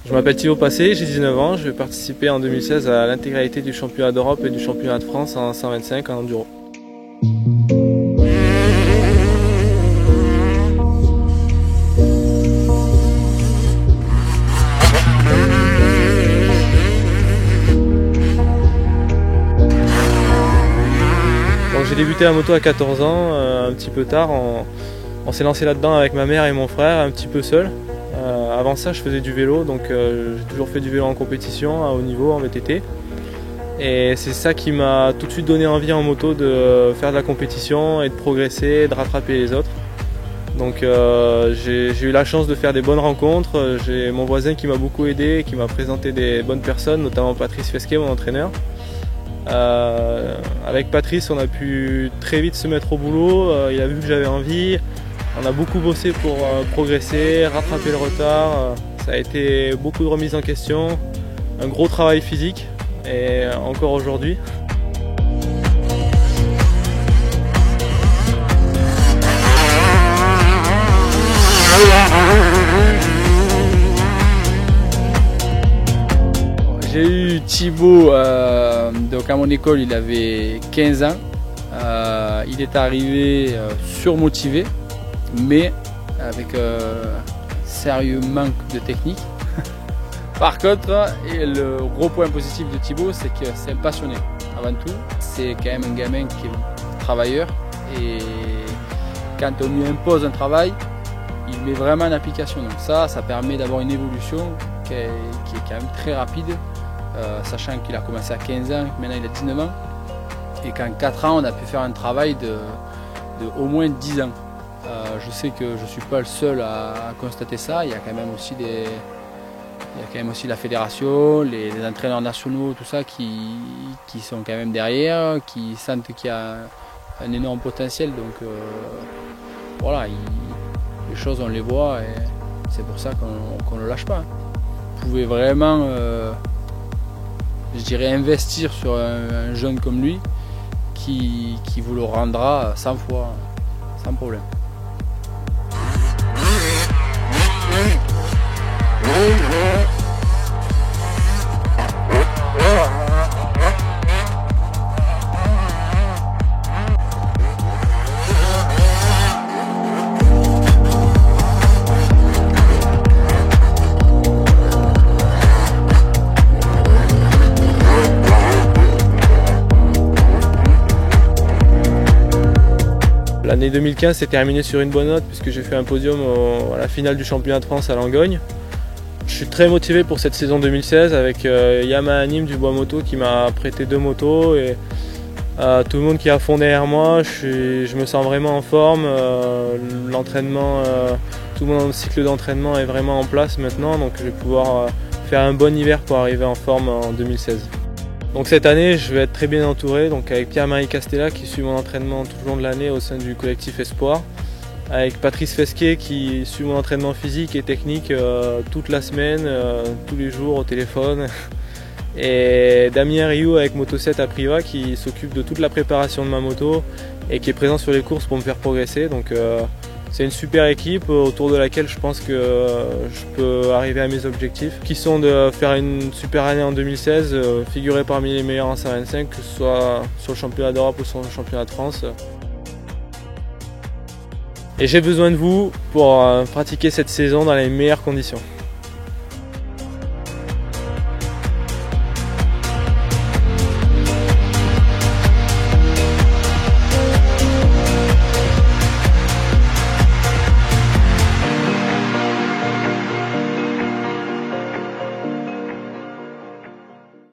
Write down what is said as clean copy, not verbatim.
Je m'appelle Thibaut Passé, j'ai 19 ans, je vais participer en 2016 à l'intégralité du championnat d'Europe et du championnat de France en 125 en enduro. J'ai débuté la moto à 14 ans, un petit peu tard. On s'est lancé là-dedans avec ma mère et mon frère, un petit peu seul. Avant ça, je faisais du vélo, donc j'ai toujours fait du vélo en compétition, à haut niveau, en VTT. Et c'est ça qui m'a tout de suite donné envie en moto de faire de la compétition et de progresser, de rattraper les autres. Donc j'ai eu la chance de faire des bonnes rencontres. J'ai mon voisin qui m'a beaucoup aidé, qui m'a présenté des bonnes personnes, notamment Patrice Fesquet, mon entraîneur. Avec Patrice, on a pu très vite se mettre au boulot. Il a vu que j'avais envie. On a beaucoup bossé pour progresser, rattraper le retard. Ça a été beaucoup de remises en question, un gros travail physique et encore aujourd'hui. J'ai eu Thibaut, donc à mon école il avait 15 ans, il est arrivé surmotivé mais avec sérieux manque de technique. Par contre, et le gros point positif de Thibaut, c'est que c'est un passionné avant tout, c'est quand même un gamin qui est travailleur et quand on lui impose un travail, il met vraiment en application. Donc ça permet d'avoir une évolution qui est quand même très rapide. Sachant qu'il a commencé à 15 ans, maintenant il a 19 ans, et qu'en 4 ans on a pu faire un travail de au moins 10 ans. Je sais que je ne suis pas le seul à constater ça, il y a quand même aussi la fédération, les entraîneurs nationaux, tout ça qui sont quand même derrière, qui sentent qu'il y a un énorme potentiel. Donc voilà, les choses on les voit et c'est pour ça qu'on ne le lâche pas. Vous pouvez vraiment je dirais investir sur un jeune comme lui qui vous le rendra 100 fois sans problème. L'année 2015 s'est terminée sur une bonne note puisque j'ai fait un podium à la finale du championnat de France à Langogne. Je suis très motivé pour cette saison 2016 avec Yamaha Nîmes du Bois Moto qui m'a prêté 2 motos et tout le monde qui est à fond derrière moi. Je me sens vraiment en forme. L'entraînement, tout mon cycle d'entraînement est vraiment en place maintenant, donc je vais pouvoir faire un bon hiver pour arriver en forme en 2016. Donc cette année, je vais être très bien entouré, donc avec Pierre-Marie Castella qui suit mon entraînement tout au long de l'année au sein du collectif Espoir, avec Patrice Fesquet qui suit mon entraînement physique et technique toute la semaine, tous les jours au téléphone, et Damien Rioux avec Moto7 à Privas qui s'occupe de toute la préparation de ma moto et qui est présent sur les courses pour me faire progresser. Donc c'est une super équipe autour de laquelle je pense que je peux arriver à mes objectifs, qui sont de faire une super année en 2016, figurer parmi les meilleurs en 125, que ce soit sur le championnat d'Europe ou sur le championnat de France. Et j'ai besoin de vous pour pratiquer cette saison dans les meilleures conditions.